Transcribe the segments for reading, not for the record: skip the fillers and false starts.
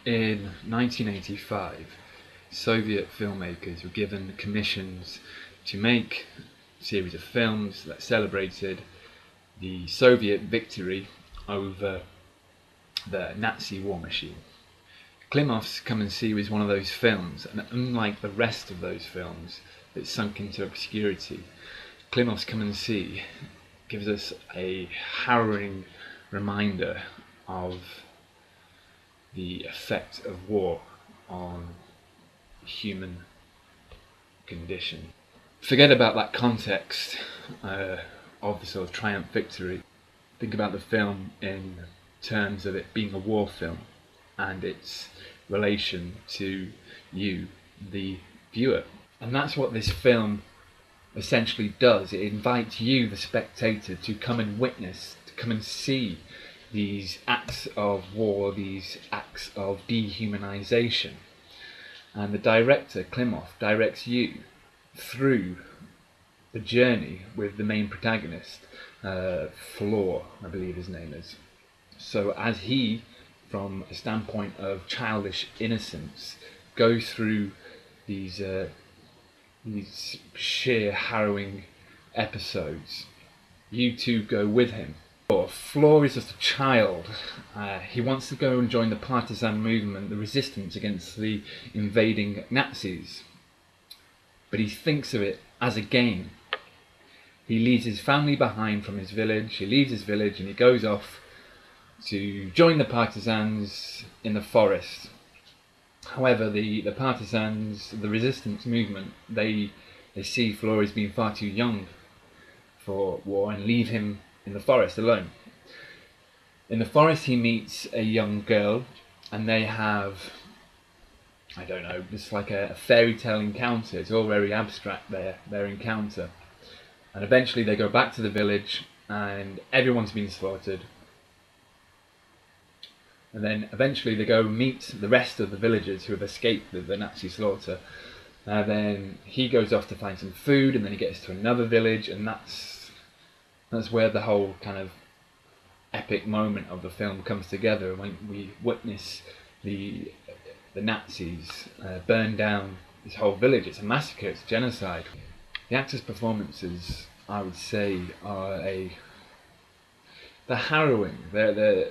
In 1985, Soviet filmmakers were given commissions to make a series of films that celebrated the Soviet victory over the Nazi war machine. Klimov's Come and See was one of those films, and unlike the rest of those films that sunk into obscurity, Klimov's Come and See gives us a harrowing reminder of the effect of war on the human condition. Forget about that context of the sort of triumph victory. Think about the film in terms of it being a war film and its relation to you, the viewer. And that's what this film essentially does. It invites you, the spectator, to come and witness, to come and see these acts of war, these acts of dehumanization. And the director, Klimov, directs you through the journey with the main protagonist, Flor, I believe his name is. So as he, from a standpoint of childish innocence, goes through these sheer harrowing episodes, you too go with him. Flor is just a child. He wants to go and join the partisan movement, the resistance against the invading Nazis. But he thinks of it as a game. He leaves his family behind from his village. He leaves his village and he goes off to join the partisans in the forest. However, the partisans, the resistance movement, they see Flor as being far too young for war and leave him in the forest alone. In the forest he meets a young girl and they have, I don't know, just like a fairy tale encounter. It's all very abstract, their encounter. And eventually they go back to the village and everyone's been slaughtered. And then eventually they go meet the rest of the villagers who have escaped the Nazi slaughter. And then he goes off to find some food and then he gets to another village, and that's where the whole kind of epic moment of the film comes together, when we witness the Nazis burn down this whole village. It's a massacre, it's a genocide. The actors' performances, I would say, they're harrowing. They're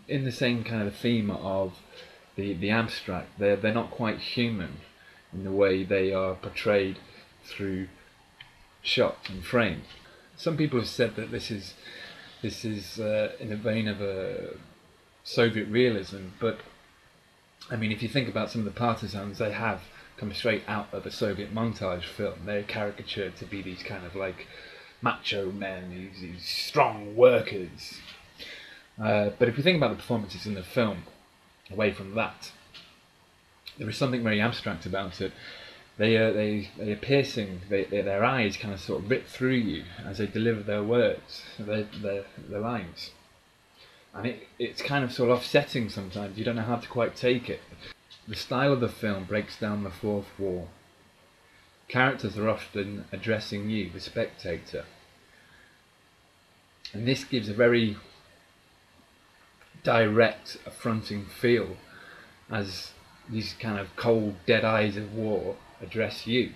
in the same kind of theme of the abstract. They're not quite human in the way they are portrayed through shot and frame. Some people have said that this is in the vein of a Soviet realism, but I mean, if you think about some of the partisans, they have come straight out of a Soviet montage film. They're caricatured to be these kind of like macho men, these strong workers. But if you think about the performances in the film, away from that, there is something very abstract about it. They are piercing. Their eyes kind of sort of rip through you as they deliver their words, their lines, and it's kind of sort of offsetting sometimes. You don't know how to quite take it. The style of the film breaks down the fourth wall. Characters are often addressing you, the spectator, and this gives a very direct, affronting feel as these kind of cold, dead eyes of war address you.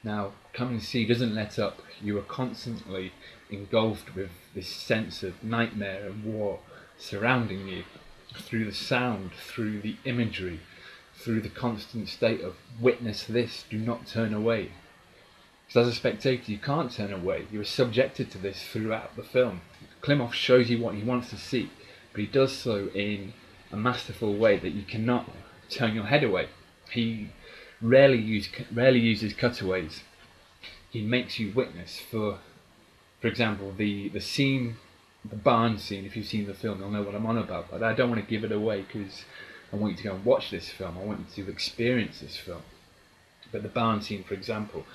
Now, Come and See doesn't let up. You are constantly engulfed with this sense of nightmare and war surrounding you, through the sound, through the imagery, through the constant state of witness this, do not turn away. Because as a spectator you can't turn away, you are subjected to this throughout the film. Klimov shows you what he wants to see, but he does so in a masterful way that you cannot turn your head away. He rarely uses cutaways. He makes you witness. For example, the scene, the barn scene. If you've seen the film, you'll know what I'm on about. But I don't want to give it away because I want you to go and watch this film. I want you to experience this film. But the barn scene, for example,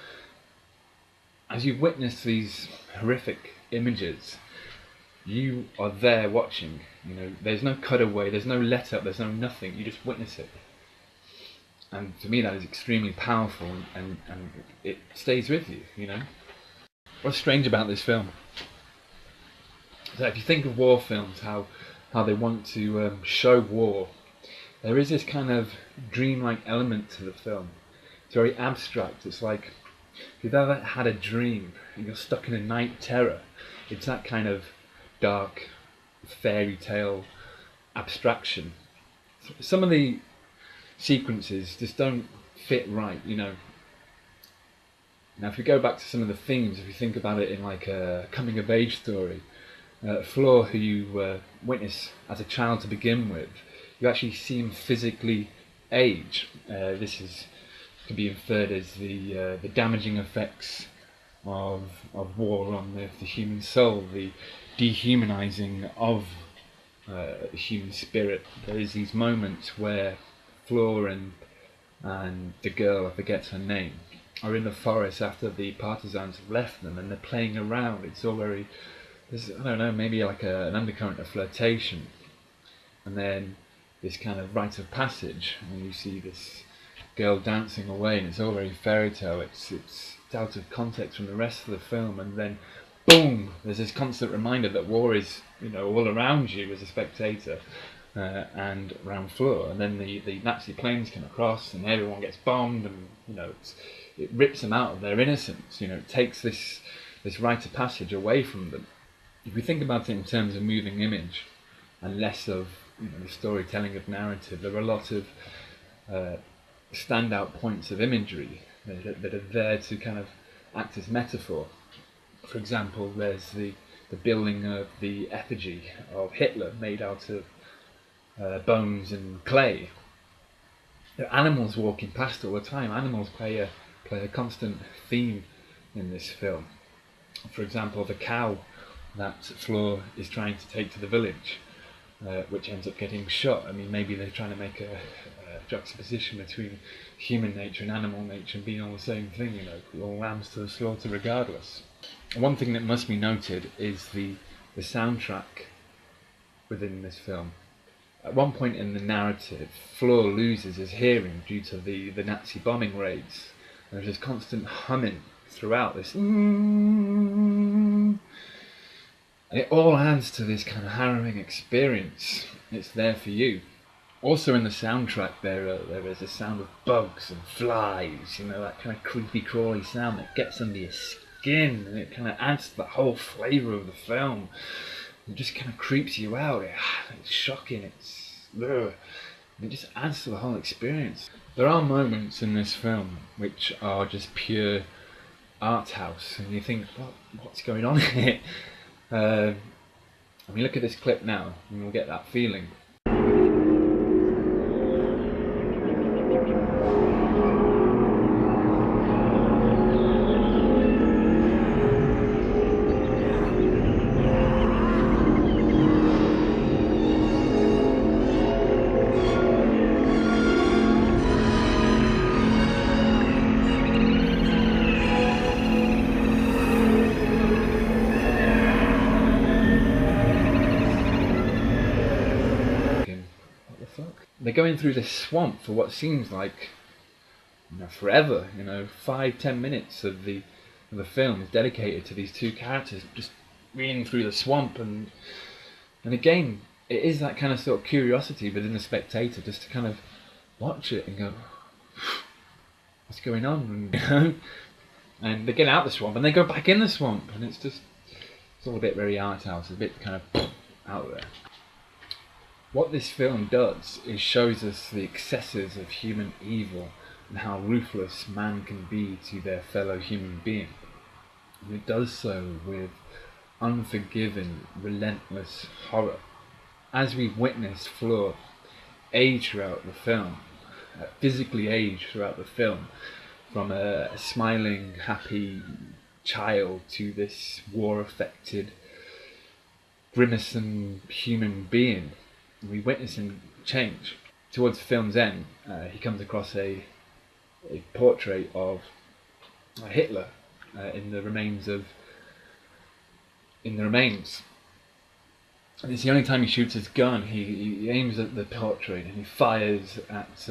as you witness these horrific images, you are there watching. You know, there's no cutaway, there's no let up, there's no nothing. You just witness it. And to me that is extremely powerful, and it stays with you, you know. What's strange about this film, so if you think of war films, how they want to show war there is this kind of dreamlike element to the film. It's very abstract. It's like if you've ever had a dream and you're stuck in a night terror, it's that kind of dark fairy tale abstraction. Some of the sequences just don't fit right, you know. Now if we go back to some of the themes, if you think about it in like a coming of age story, Fleur, who you witness as a child to begin with, you actually see him physically age. This can be inferred as the damaging effects of war on the human soul, the dehumanizing of the human spirit. There is these moments where Fleur and the girl, I forget her name, are in the forest after the partisans have left them, and they're playing around. It's all very, I don't know, maybe like an undercurrent of flirtation, and then this kind of rite of passage, and you see this girl dancing away, and it's all very fairy tale. It's out of context from the rest of the film, and then boom, there's this constant reminder that war is, you know, all around you as a spectator, and around Fleur, and then the Nazi planes come across, and everyone gets bombed, and you know it rips them out of their innocence. You know, it takes this rite of passage away from them. If we think about it in terms of moving image, and less of, you know, the storytelling of narrative, there are a lot of standout points of imagery that are there to kind of act as metaphor. For example, there's the building of the effigy of Hitler made out of bones and clay. There are animals walking past all the time. Animals play a constant theme in this film. For example, the cow that Fleur is trying to take to the village, which ends up getting shot. I mean, maybe they're trying to make a juxtaposition between human nature and animal nature being all the same thing, you know, all lambs to the slaughter regardless. One thing that must be noted is the soundtrack within this film. At one point in the narrative, Fleur loses his hearing due to the Nazi bombing raids. There's this constant humming throughout this, and it all adds to this kind of harrowing experience. It's there for you. Also in the soundtrack there is a sound of bugs and flies, you know, that kind of creepy crawly sound that gets under your skin, and it kind of adds to the whole flavour of the film. It just kind of creeps you out. It's shocking, it just adds to the whole experience. There are moments in this film which are just pure art house, and you think, what's going on here? I mean, look at this clip now, and you'll get that feeling. They're going through this swamp for what seems like, you know, forever. You know, 5-10 minutes of the film is dedicated to these two characters just reading through the swamp, and again, it is that kind of sort of curiosity within the spectator just to kind of watch it and go, what's going on? And, you know, and they get out of the swamp and they go back in the swamp, and it's all a bit very art house, a bit kind of out there. What this film does is shows us the excesses of human evil and how ruthless man can be to their fellow human being. And it does so with unforgiving, relentless horror. As we witness Fleur age throughout the film, physically age throughout the film, from a smiling, happy child to this war-affected, grimacing human being. We witness him change. Towards the film's end, he comes across a portrait of Hitler in the remains. And it's the only time he shoots his gun. He aims at the portrait and he fires at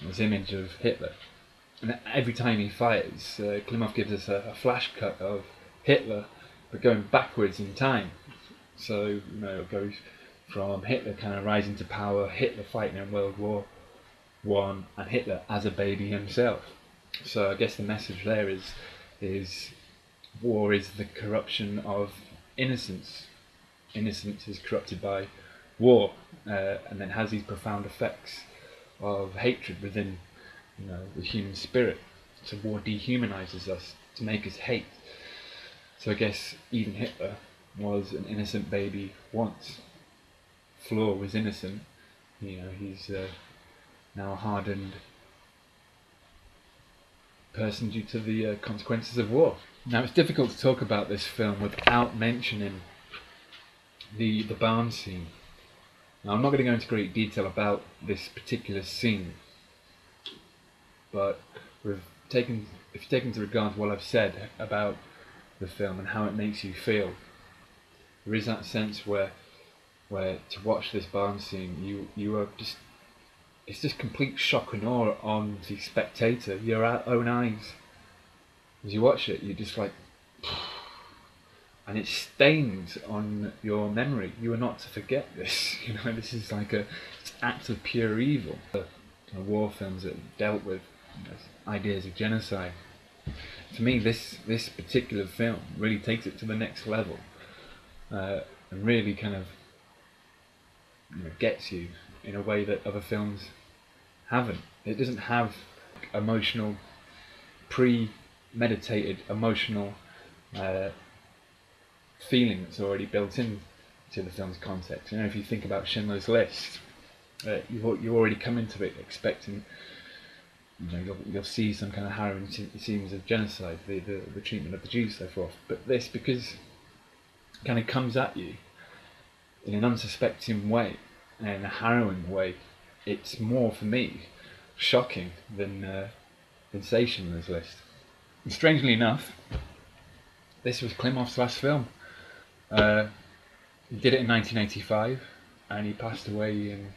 this image of Hitler. And every time he fires, Klimov gives us a flash cut of Hitler, but going backwards in time. So, you know, it goes from Hitler kind of rising to power, Hitler fighting in World War I, and Hitler as a baby himself. So I guess the message there is war is the corruption of innocence. Innocence is corrupted by war, and then has these profound effects of hatred within, the human spirit. So war dehumanizes us to make us hate. So I guess even Hitler was an innocent baby once. Floor was innocent. He's now a hardened person due to the consequences of war. Now it's difficult to talk about this film without mentioning the barn scene. Now I'm not going to go into great detail about this particular scene, but if you take into regard what I've said about the film and how it makes you feel, there is that sense where to watch this barn scene, you are just, it's just complete shock and awe on the spectator, your own eyes. As you watch it, you're just like, and it stains on your memory. You are not to forget this. This is like it's an act of pure evil. War films that dealt with ideas of genocide. To me, this particular film really takes it to the next level, and really kind of gets you in a way that other films haven't. It doesn't have emotional, premeditated emotional feeling that's already built in to the film's context. If you think about Schindler's List, you already come into it expecting, you'll see some kind of harrowing scenes of genocide, the treatment of the Jews, so forth. But this, because it kind of comes at you in an unsuspecting way, and in a harrowing way, it's more, for me, shocking than say Schindler's List. And strangely enough, this was Klimov's last film. He did it in 1985, and he passed away in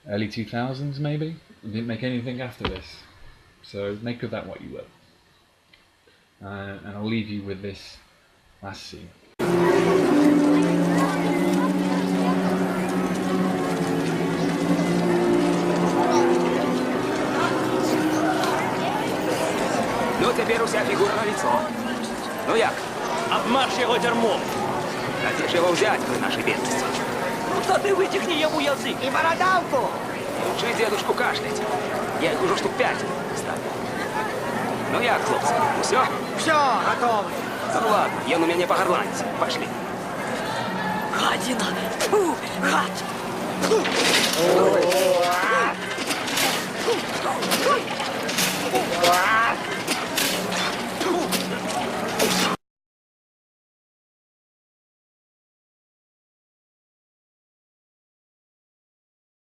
early 2000s maybe. He didn't make anything after this. So make of that what you will. And I'll leave you with this last scene. Ну, тепер уся фігура на лицо. Ну як? Обмажь його дерьмом. А де ж його взять при нашій бідності? Ну то ти витягни йому язик. І бородавку. Учи дедушку кашлять. Я їх уже штук 5 ставил. Ну як, хлопці, усё? Все, готовий. Ну ладно, ён у мяне па-гарландцы. Пошли. Гадина. Фу, гад.